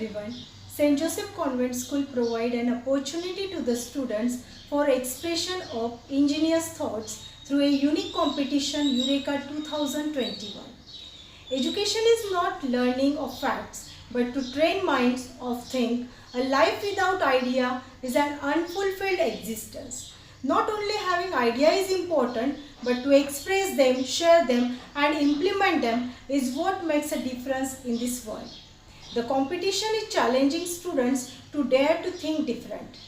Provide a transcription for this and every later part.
everyone. St. Joseph Convent School provide an opportunity to the students for expression of ingenious thoughts through a unique competition Eureka 2021. Education is not learning of facts, but to train minds of think. A life without idea is an unfulfilled existence. Not only having idea is important, but to express them, share them and implement them is what makes a difference in this world. The competition is challenging students to dare to think different.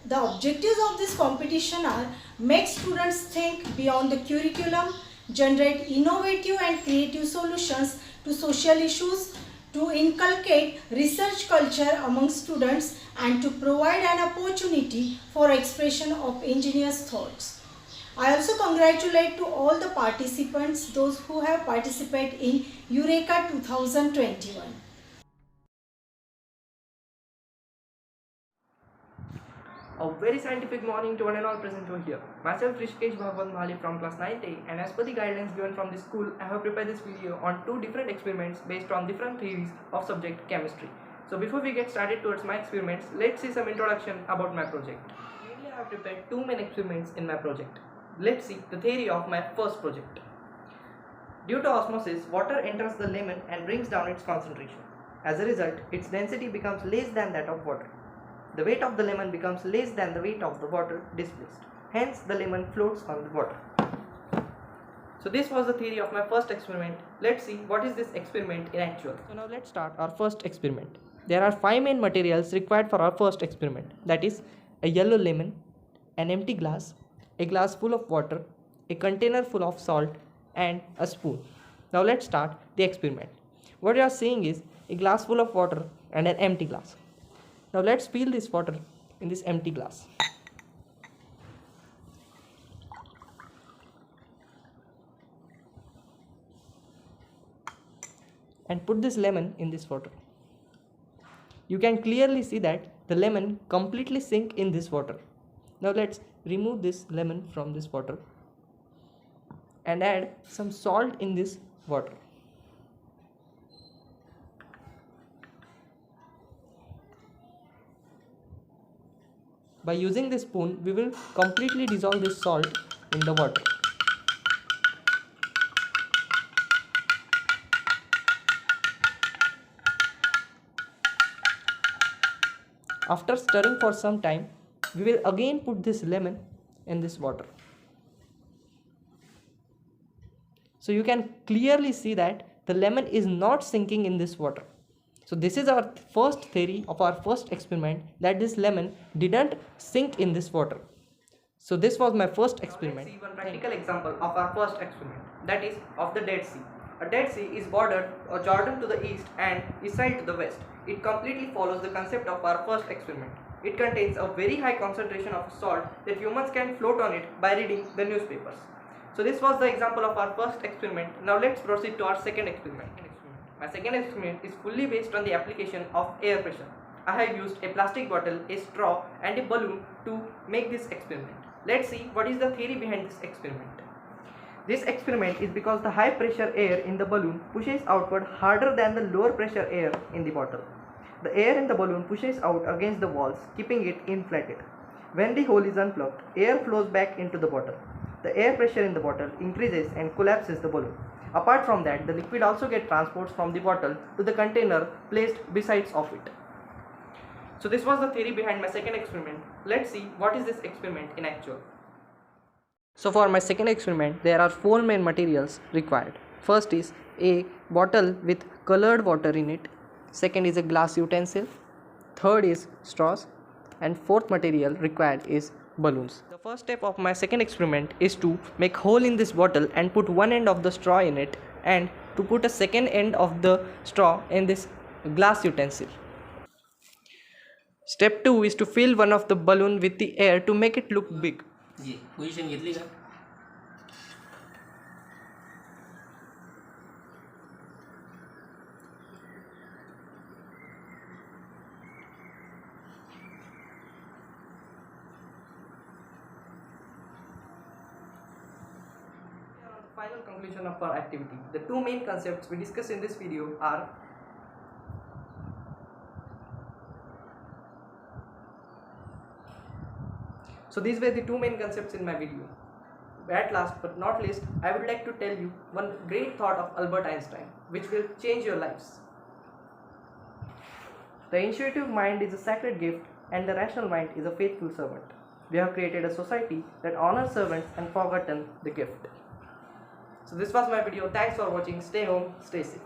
The objectives of this competition are make students think beyond the curriculum, generate innovative and creative solutions to social issues, to inculcate research culture among students and to provide an opportunity for expression of ingenious thoughts. I also congratulate to all the participants, those who have participated in Eureka 2021. A very scientific morning to one and all present over here. Myself Rishikesh Bhagwan Mali from class 9A, and as per the guidelines given from the school, I have prepared this video on two different experiments based on different theories of subject chemistry. So before we get started towards my experiments, let's see some introduction about my project. Mainly I have prepared two main experiments in my project. Let's see the theory of my first project. Due to osmosis, water enters the lemon and brings down its concentration. As a result, its density becomes less than that of water. The weight of the lemon becomes less than the weight of the water displaced. Hence, the lemon floats on the water. So this was the theory of my first experiment. Let's see what is this experiment in actual. So now let's start our first experiment. There are 5 main materials required for our first experiment. That is a yellow lemon, an empty glass, a glass full of water, a container full of salt and a spoon. Now let's start the experiment. What you are seeing is a glass full of water and an empty glass. Now let's fill this water in this empty glass. And put this lemon in this water. You can clearly see that the lemon completely sink in this water. Now let's remove this lemon from this water and add some salt in this water. By using this spoon, we will completely dissolve this salt in the water. After stirring for some time, we will again put this lemon in this water. So you can clearly see that the lemon is not sinking in this water. So this is our first theory of our first experiment, that this lemon didn't sink in this water. So this was my first experiment. Let's see one practical example of our first experiment, that is of the Dead Sea. A Dead Sea is bordered of Jordan to the east and Israel to the west. It completely follows the concept of our first experiment. It contains a very high concentration of salt that humans can float on it by reading the newspapers. So this was the example of our first experiment. Now let's proceed to our second experiment. My second experiment is fully based on the application of air pressure. I have used a plastic bottle, a straw and a balloon to make this experiment. Let's see what is the theory behind this experiment. This experiment is because the high pressure air in the balloon pushes outward harder than the lower pressure air in the bottle. The air in the balloon pushes out against the walls, keeping it inflated. When the hole is unplugged, air flows back into the bottle. The air pressure in the bottle increases and collapses the balloon. Apart from that, the liquid also gets transported from the bottle to the container placed besides of it. So this was the theory behind my second experiment. Let's see what is this experiment in actual. So for my second experiment, there are 4 main materials required. First is a bottle with colored water in it. Second is a glass utensil. Third is straws. And fourth material required is balloons. The first step of my second experiment is to make hole in this bottle and put one end of the straw in it, and to put a second end of the straw in this glass utensil. Step 2 is to fill one of the balloon with the air to make it look big. Position घेतली का? Final conclusion of our activity. The two main concepts we discussed in this video are So these were the two main concepts in my video. At last but not least, I would like to tell you one great thought of Albert Einstein, which will change your lives. The intuitive mind is a sacred gift, and the rational mind is a faithful servant. We have created a society that honors servants and forgotten the gift. So this was my video. Thanks for watching. Stay home, stay safe.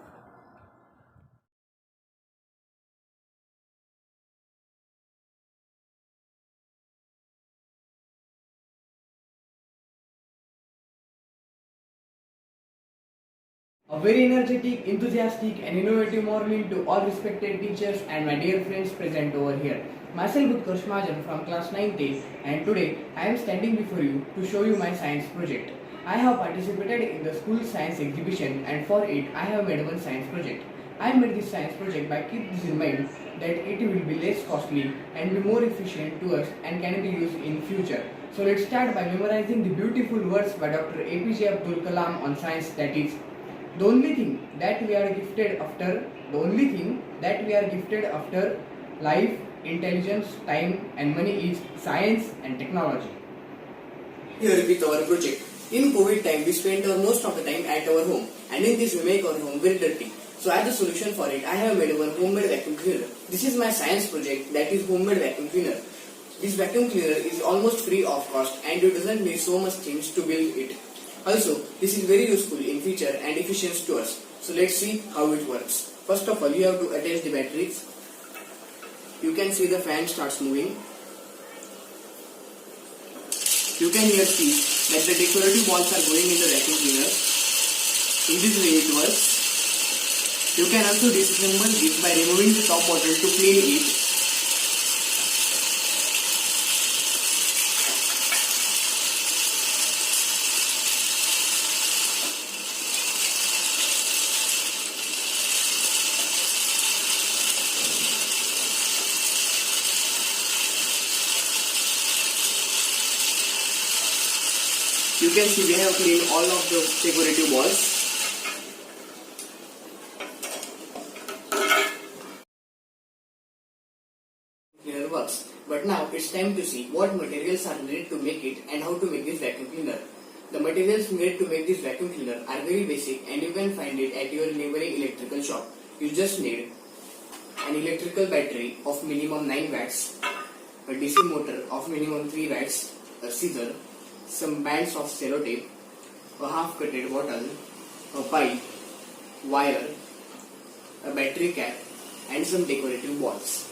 A very energetic, enthusiastic and innovative morning to all respected teachers and my dear friends present over here. Myself Utkarsh Majan from class 9th and today I am standing before you to show you my science project. I have participated in the school science exhibition and for it I have made one science project. I made this science project by keeping this in mind that it will be less costly and be more efficient to us and can be used in future. So let's start by memorizing the beautiful words by Dr. APJ Abdul Kalam on science, that is, the only thing that we are gifted after life, intelligence, time and money is science and technology. Here with our project. In COVID time, we spend most of the time at our home, and in this we make our home very dirty. So as a solution for it, I have made one homemade vacuum cleaner. This is my science project, that is homemade vacuum cleaner. This vacuum cleaner is almost free of cost and it doesn't need so much things to build it. Also, this is very useful in feature and efficient to us. So let's see how it works. First of all, you have to attach the batteries. You can see the fan starts moving. You can here see that the decorative balls are going in the vacuum cleaner. In this way it works. You can also disassemble this by removing the top bottle to clean it. You can see we have cleaned all of the decorative balls. Cleaner works. But now it's time to see what materials are needed to make it and how to make this vacuum cleaner. The materials needed to make this vacuum cleaner are very basic and you can find it at your neighboring electrical shop. You just need an electrical battery of minimum 9 watts, a DC motor of minimum 3 watts, a scissor, some bands of sellotape, a half-cutted bottle, a pipe, wire, a battery cap and some decorative balls.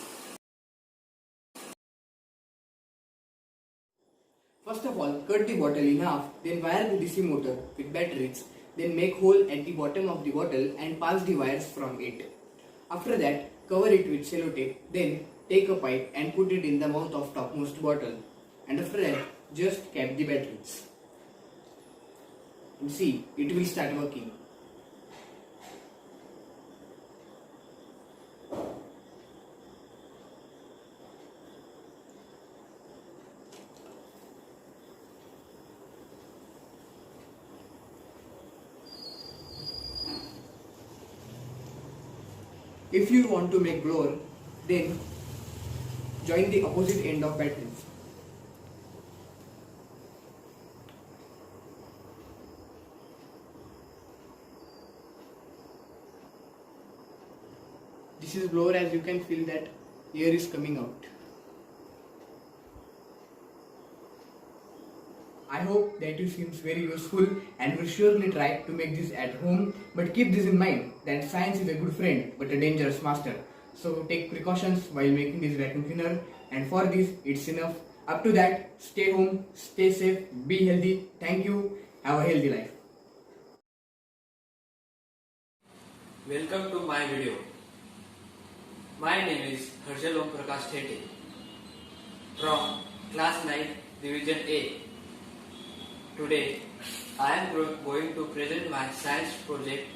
First of all, cut the bottle in half, then wire the DC motor with batteries, then make hole at the bottom of the bottle and pass the wires from it. After that, cover it with sellotape, then take a pipe and put it in the mouth of topmost bottle. And after that, just cap the batteries. And see, it will start working. If you want to make blower, then join the opposite end of batteries. This is blower, as you can feel that air is coming out. I hope that it seems very useful and will surely try to make this at home, but keep this in mind that science is a good friend but a dangerous master. So take precautions while making this vacuum cleaner, and for this it's enough. Up to that, stay home, stay safe, be healthy. Thank you. Have a healthy life. Welcome to my video. My name is Harshal Om Prakash Thete from class 9 division A. Today I am going to present my science project.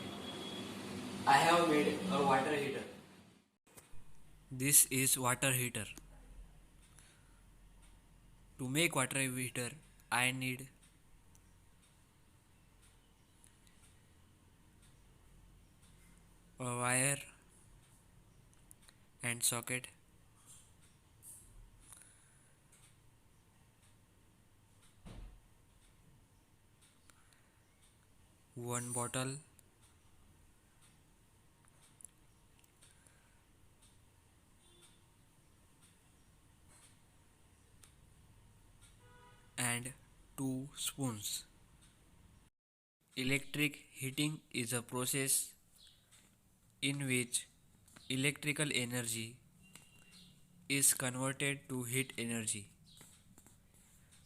I have made a water heater. This is water heater. To make water heater I need a wire and socket, 1 bottle and 2 spoons. Electric heating is a process in which electrical energy is converted to heat energy.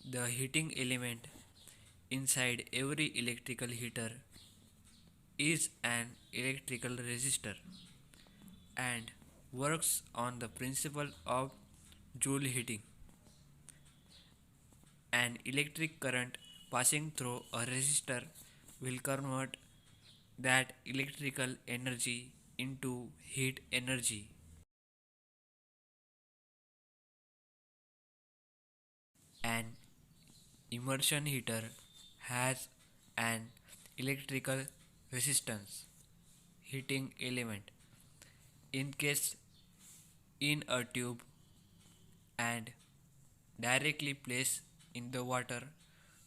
The heating element inside every electrical heater is an electrical resistor and works on the principle of Joule heating. An electric current passing through a resistor will convert that electrical energy into heat energy. An immersion heater has an electrical resistance heating element encased in a tube and directly placed in the water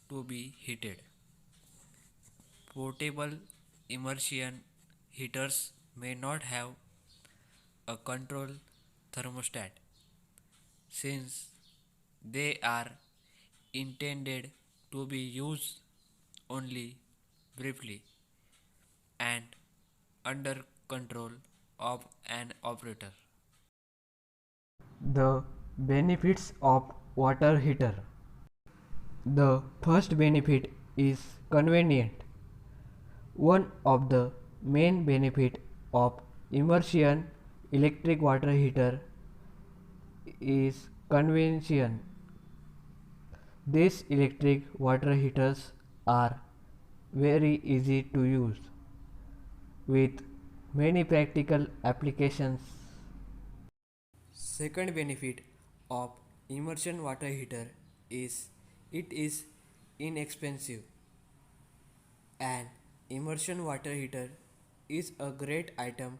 to be heated. Portable immersion heaters may not have a control thermostat since they are intended to be used only briefly and under control of an operator. The benefits of water heater. The first benefit is convenient. One of the main benefit of immersion electric water heater is convention. These electric water heaters are very easy to use with many practical applications. Second benefit of immersion water heater is it is inexpensive. An immersion water heater is a great item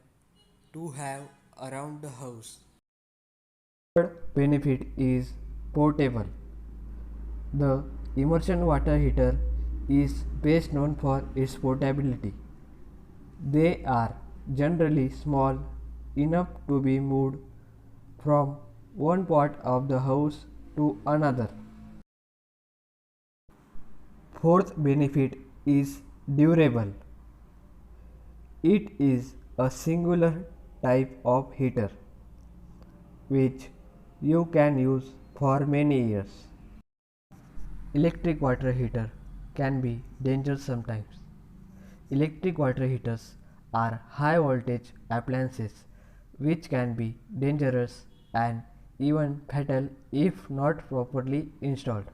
to have around the house. Third benefit is portable. The immersion water heater is best known for its portability. They are generally small enough to be moved from one part of the house to another. Fourth benefit is durable. It is a singular type of heater which you can use for many years. Electric water heater can be dangerous sometimes. Electric water heaters are high voltage appliances which can be dangerous and even fatal if not properly installed.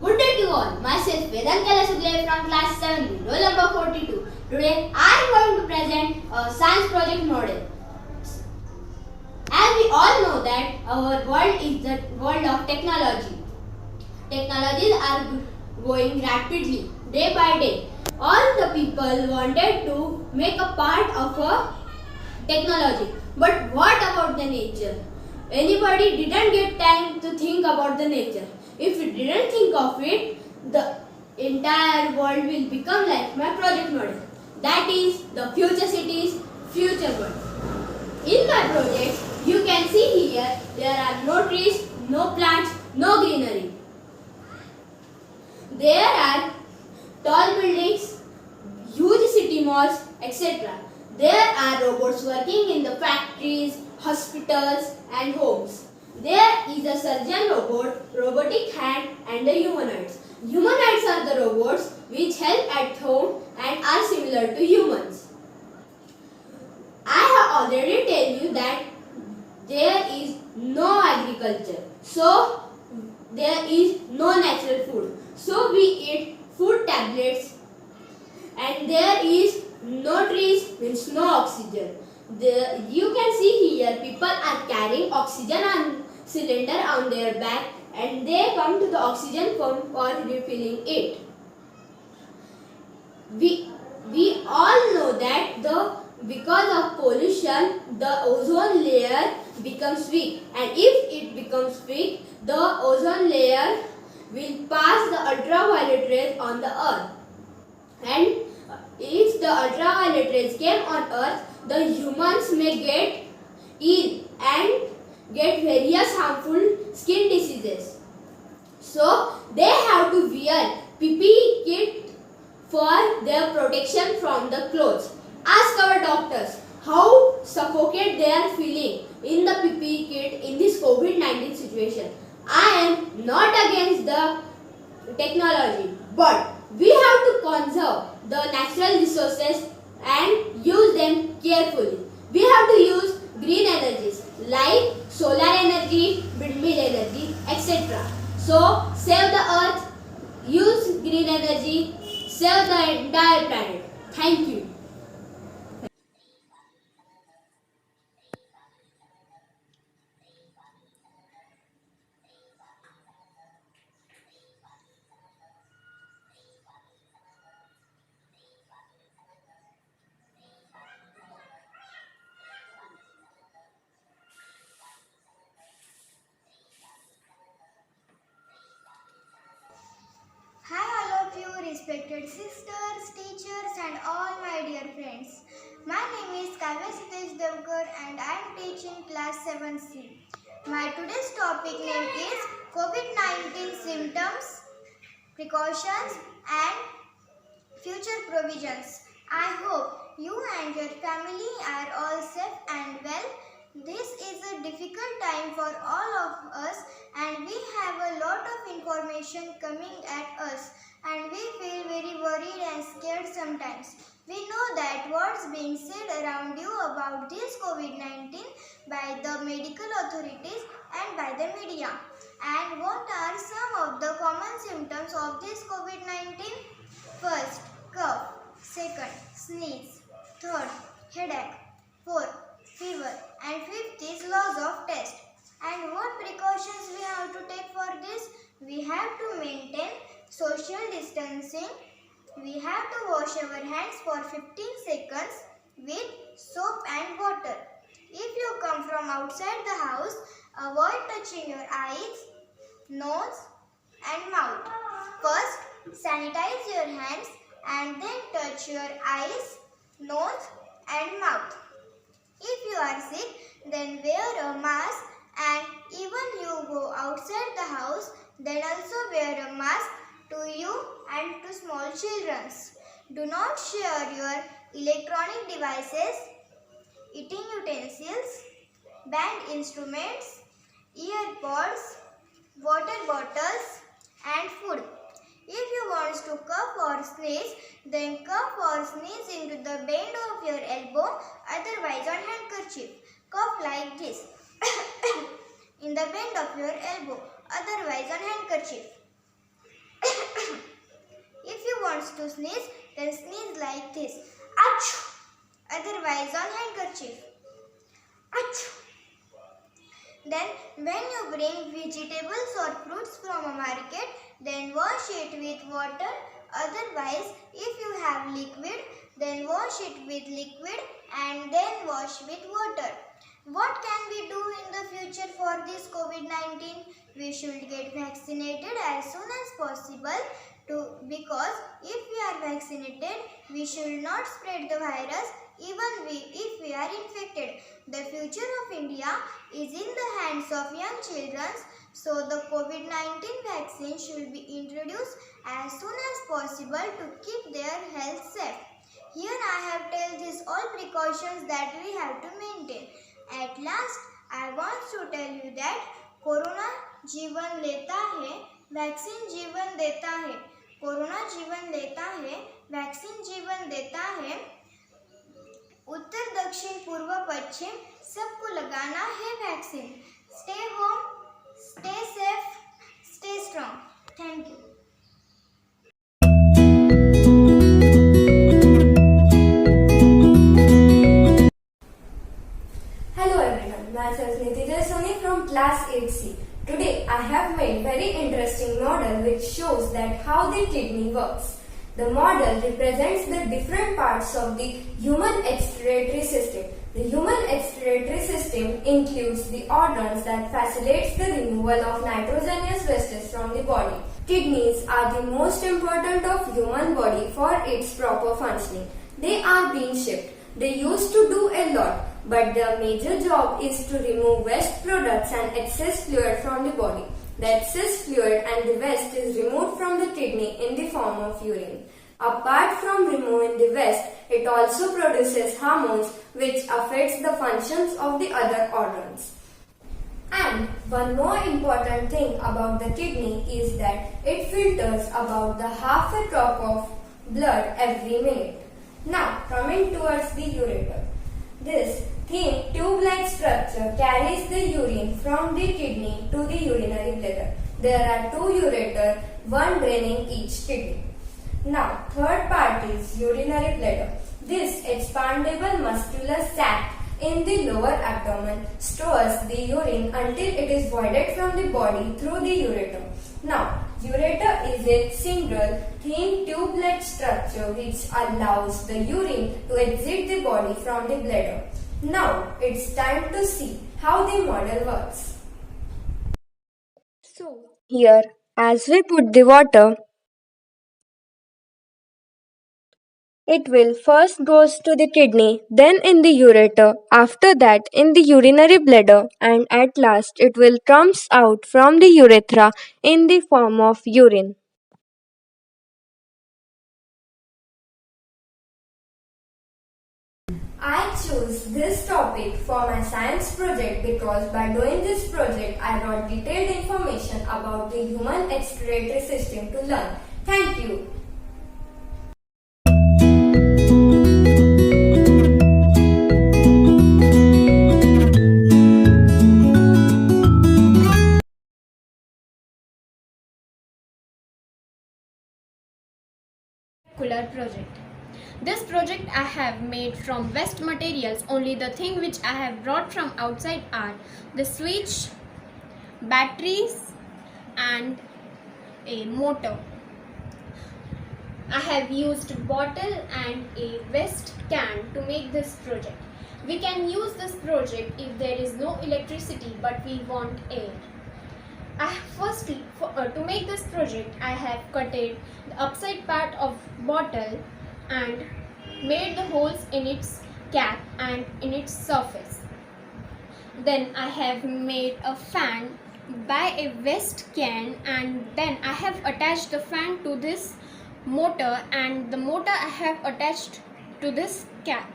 Good day to all. Myself Vedant Kalasugle from class 7, roll number 42. Today I am going to present a science project model. As we all know that our world is the world of technology. Technologies are growing rapidly day by day. All the people wanted to make a part of a technology. But what about the nature? Anybody didn't get time to think about the nature. If we didn't think of it, the entire world will become like my project model. That is the future cities, future world. In my project, you can see here, there are no trees, no plants, no greenery. There are tall buildings, huge city malls, etc. There are robots working in the factories, hospitals and homes. There is a surgeon robot, robotic hand and the humanoids. Humanoids are the robots which help at home and are similar to humans. I have already told you that there is no agriculture. So So there is no natural food. So we eat food tablets, and there is no trees means no oxygen. You can see here people are carrying oxygen on cylinder on their back, and they come to the oxygen pump for refilling it. We all know that because of pollution the ozone layer becomes weak, and if it becomes weak the ozone layer will pass the ultraviolet rays on the earth, and if the ultraviolet rays came on earth the humans may get ill and get various harmful skin diseases. So they have to wear PPE kit for their protection from the clothes. Ask our doctors how suffocated they are feeling in the PPE kit in this COVID-19 situation. I am not against the technology, but we have to conserve the natural resources and use them carefully. We have to use green energies like solar energy, windmill energy, etc. So save the earth, use green energy, save the entire planet. Thank you. Hi all of you respected sisters, teachers and all my dear friends. My name is Kavya Sitesh Devkar and I am teaching class 7C. My today's topic name is COVID-19 symptoms, precautions and future provisions. I hope you and your family are all safe and well. This is a difficult time for all of us and we have a lot of information coming at us and we feel very worried and scared sometimes. We know that what's being said around you about this COVID-19 by the medical authorities and by the media. And what are some of the common symptoms of this COVID-19? First, cough. Second, sneeze. Third, headache. Fourth, fever. And fifth is loss of taste. And what precautions we have to take for this? We have to maintain social distancing. We have to wash our hands for 15 seconds with soap and water. If you come from outside the house, avoid touching your eyes, nose and mouth. First, sanitize your hands and then touch your eyes, nose and mouth. If you are sick, then wear a mask, and even you go outside the house, then also wear a mask to you and to small children. Do not share your electronic devices, eating utensils, band instruments, earpods, water bottles and food. If you want to cough or sneeze, then cough or sneeze into the bend of your elbow, otherwise on handkerchief. Cough like this in the bend of your elbow, otherwise on handkerchief. If you want to sneeze, then sneeze like this. Achoo! Otherwise on handkerchief. Achoo! Then when you bring vegetables or fruits from a market, then wash it with water. Otherwise, if you have liquid, then wash it with liquid and then wash with water. What can we do in the future for this COVID-19? We should get vaccinated as soon as possible because if we are vaccinated, we should not spread the virus even if we are infected. The future of India is in the hands of young children, so the COVID-19 vaccine should be introduced as soon as possible to keep their health safe. Here I have told these all precautions that we have to maintain. At last, I want to tell you that corona जीवन लेता है, vaccine जीवन देता है. Corona जीवन लेता है, vaccine जीवन देता है. उत्तर दक्षिण पूर्व पश्चिम सबको लगाना है vaccine. Stay home, Stay safe, stay strong. Thank you. Hello everyone, myself Nitija Soni from class 8C. Today I have made very interesting model which shows that how the kidney works. The model represents the different parts of the human excretory system. The human excretory system includes the organs that facilitates the removal of nitrogenous wastes from the body. Kidneys are the most important of human body for its proper functioning. They are being shaped. They used to do a lot, but their major job is to remove waste products and excess fluid from the body. The excess fluid and the waste is removed from the kidney in the form of urine. Apart from removing the waste, it also produces hormones which affects the functions of the other organs. And one more important thing about the kidney is that it filters about the half a drop of blood every minute. Now coming towards the ureter. This thin tube-like structure carries the urine from the kidney to the urinary bladder. There are two ureters, one draining each kidney. Now third part is urinary bladder. This expandable muscular sac in the lower abdomen stores the urine until it is voided from the body through the ureter. Now, ureter is a single, thin tube-like structure which allows the urine to exit the body from the bladder. Now, it's time to see how the model works. So, here, as we put the water, it will first goes to the kidney, then in the ureter, after that in the urinary bladder, and at last it will comes out from the urethra in the form of urine. I chose this topic for my science project because by doing this project I got detailed information about the human excretory system to learn. Thank you. Project. This project I have made from waste materials. Only the thing which I have brought from outside are the switch, batteries and a motor. I have used bottle and a waste can to make this project. We can use this project if there is no electricity but we want air. Firstly, to make this project, I have cutted the upside part of bottle and made the holes in its cap and in its surface. Then I have made a fan by a waste can, and then I have attached the fan to this motor, and the motor I have attached to this cap,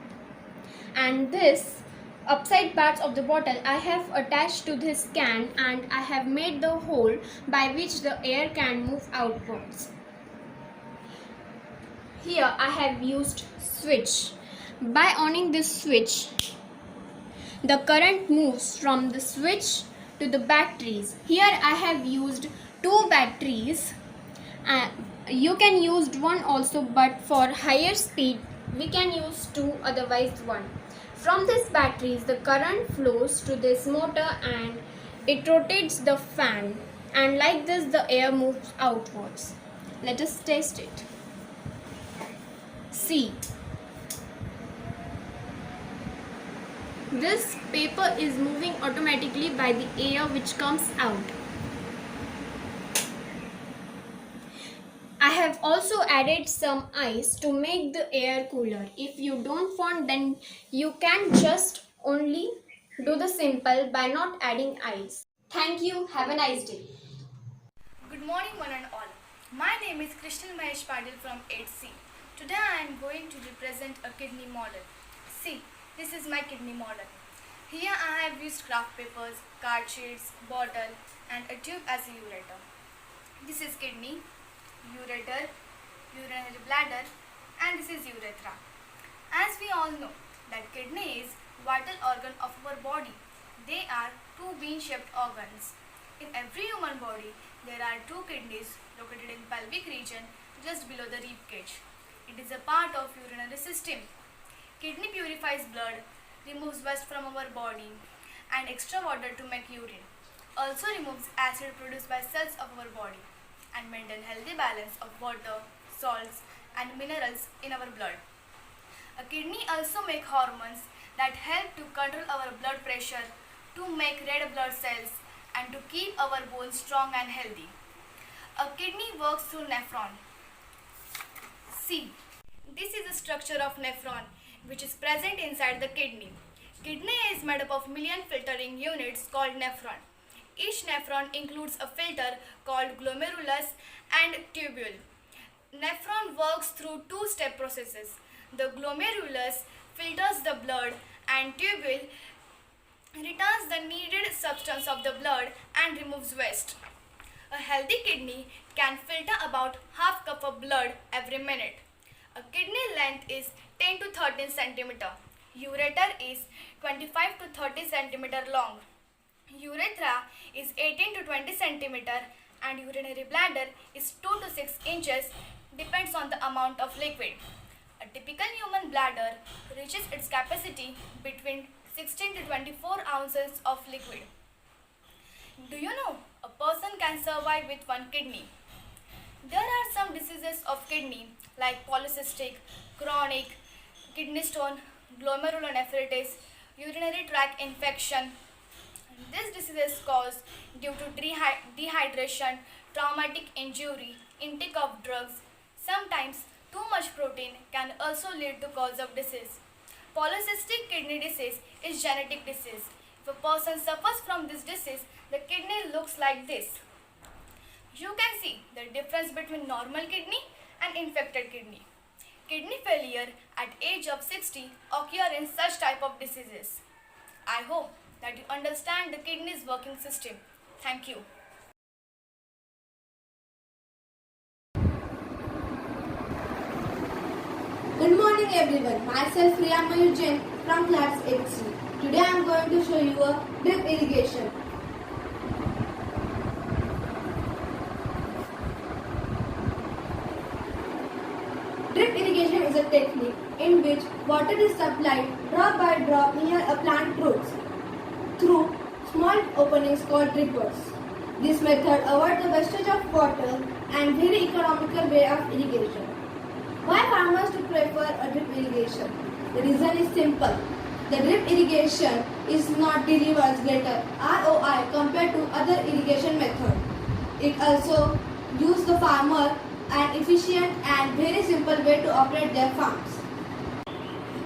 and this upside parts of the bottle I have attached to this can, and I have made the hole by which the air can move outwards. Here I have used switch. By owning this switch, the current moves from the switch to the batteries. Here I have used two batteries. You can use one also, but for higher speed we can use two, otherwise one. From these batteries the current flows to this motor and it rotates the fan, and like this the air moves outwards. Let us test it. See, this paper is moving automatically by the air which comes out. I have also added some ice to make the air cooler. If you don't want, then you can just only do the simple by not adding ice. Thank you. Have a nice day. Good morning one and all. My name is Krishnan Mahesh Padil from 8C. Today I am going to represent a kidney model. See, this is my kidney model. Here I have used craft papers, card sheets, bottle and a tube as a ureter. This is kidney, ureter, urinary bladder and this is urethra. As we all know that kidney is vital organ of our body. They are two bean-shaped organs. In every human body, there are two kidneys located in pelvic region just below the rib cage. It is a part of urinary system. Kidney purifies blood, removes waste from our body and extra water to make urine. Also removes acid produced by cells of our body and maintain healthy balance of water, salts and minerals in our blood. A kidney also make hormones that help to control our blood pressure, to make red blood cells and to keep our bones strong and healthy. A kidney works through nephron. See, this is the structure of nephron which is present inside the kidney. Kidney is made up of million filtering units called nephron. Each nephron includes a filter called glomerulus and tubule. Nephron works through two-step processes. The glomerulus filters the blood and tubule returns the needed substance of the blood and removes waste. A healthy kidney can filter about half cup of blood every minute. A kidney length is 10 to 13 centimeter. Ureter is 25 to 30 centimeter long. Urethra is 18 to 20 centimeter and urinary bladder is 2 to 6 inches, depends on the amount of liquid. A typical human bladder reaches its capacity between 16 to 24 ounces of liquid. Do you know a person can survive with one kidney? There are some diseases of kidney like polycystic, chronic, kidney stone, glomerulonephritis, urinary tract infection. This disease is caused due to dehydration, traumatic injury, intake of drugs. Sometimes too much protein can also lead to cause of disease. Polycystic kidney disease is genetic disease. If a person suffers from this disease, the kidney looks like this. You can see the difference between normal kidney and infected kidney. Kidney failure at age of 60 occur in such type of diseases. I hope that you understand the kidney's working system. Thank you. Good morning everyone, myself Riya Mayur Jain from class 8C. Today I am going to show you a drip irrigation. Drip irrigation is a technique in which water is supplied drop by drop near a plant roots through small openings called drippers. This method avoids the wastage of water and very economical way of irrigation. Why farmers do prefer a drip irrigation? The reason is simple. The drip irrigation is not delivers greater ROI compared to other irrigation method. It also gives the farmer an efficient and very simple way to operate their farms.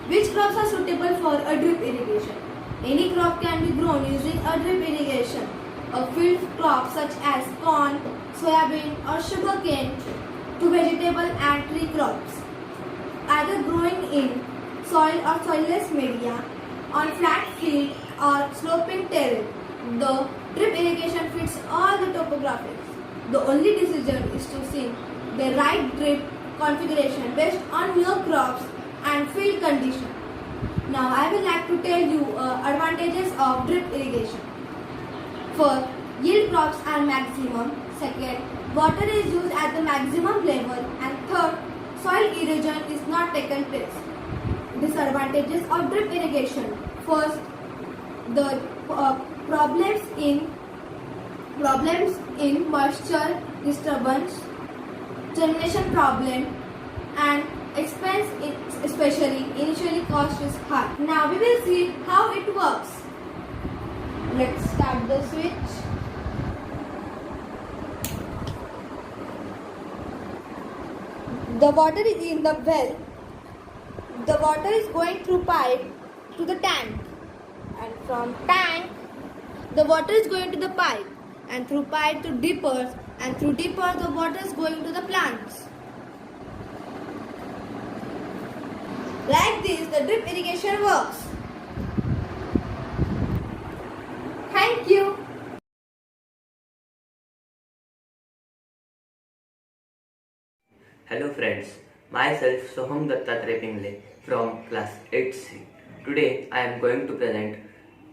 Which crops are suitable for a drip irrigation? Any crop can be grown using a drip irrigation. A field crop such as corn, soybean or sugarcane to vegetable and tree crops, either growing in soil or soilless media, on flat field or sloping terrain. The drip irrigation fits all the topographies. The only decision is to see the right drip configuration based on your crops and field condition. Now I will like to tell you advantages of drip irrigation. First, yield crops are maximum. Second, water is used at the maximum level. And third, soil erosion is not taken place. Disadvantages of drip irrigation. First, the problems in moisture disturbance, germination problem, and expense, especially initially cost is high. Now we will see how it works. Let's start the switch. The water is in the well. The water is going through pipe to the tank, and from tank the water is going to the pipe, and through pipe to dippers, and through dippers the water is going to the plants. Like this the drip irrigation works. Thank you. Hello friends, myself Soham Dattatreya Pingle from class 8C. Today I am going to present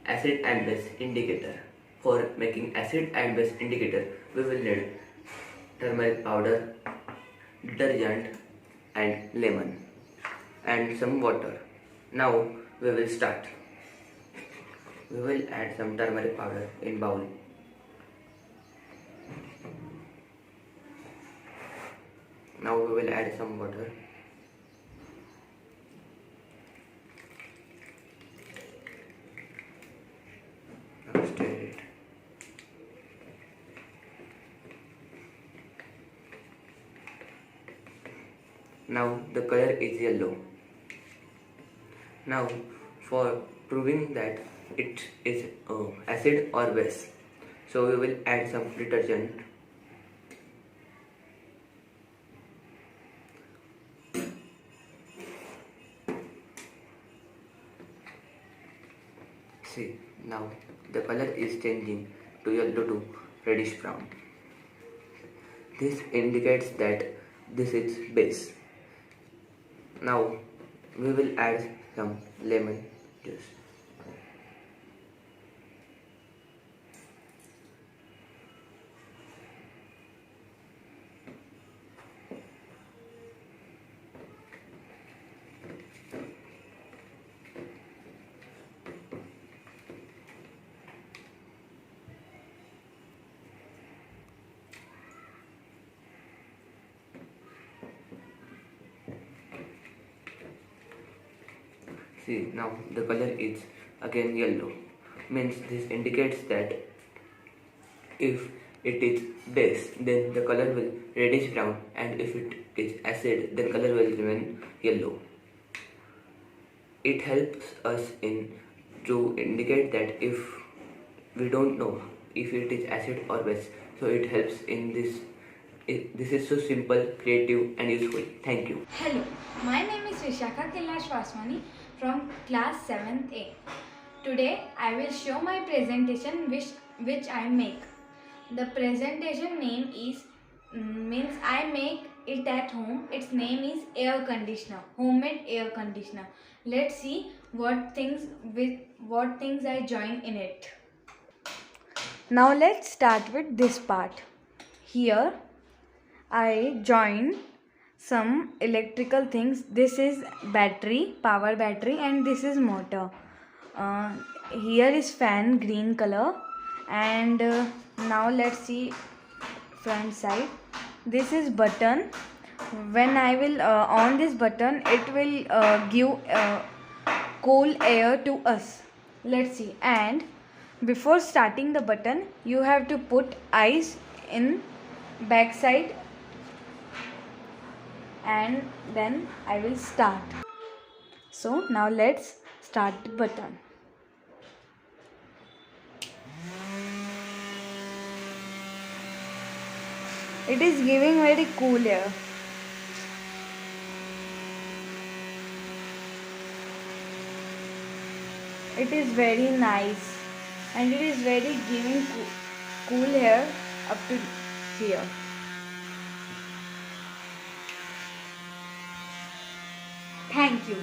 acid and base indicator. For making acid and base indicator, we will need turmeric powder, detergent and lemon and some water. Now we will start. We will add some turmeric powder in bowl. Now we will add some water. Now stir it. Now the color is yellow. Now for proving that it is acid or base, so we will add some detergent. See, now the color is changing to yellow to reddish brown. This indicates that this is base. Now we will add some lemon juice. See, now the color is again yellow. Means this indicates that if it is base, then the color will reddish brown, and if it is acid, then color will remain yellow. It helps us in to indicate that if we don't know if it is acid or base, so it helps in this. This is so simple, creative and useful. Thank you. Hello, my name is Vishakha Kailash Vaswani from class 7th A. Today I will show my presentation which I make. The presentation name is means I make it at home. Its name is air conditioner, homemade air conditioner. Let's see what things I join in it. Now let's start with this part. Here I join some electrical things. This is battery, power battery, and this is motor. Here is fan, green color, and now let's see front side. This is button. When I will on this button, it will give cool air to us. Let's see. And before starting the button, you have to put ice in back side, and then I will start. So now let's start the button. It is giving very cool air. It is very nice, and it is very giving cool air up to here. Thank you.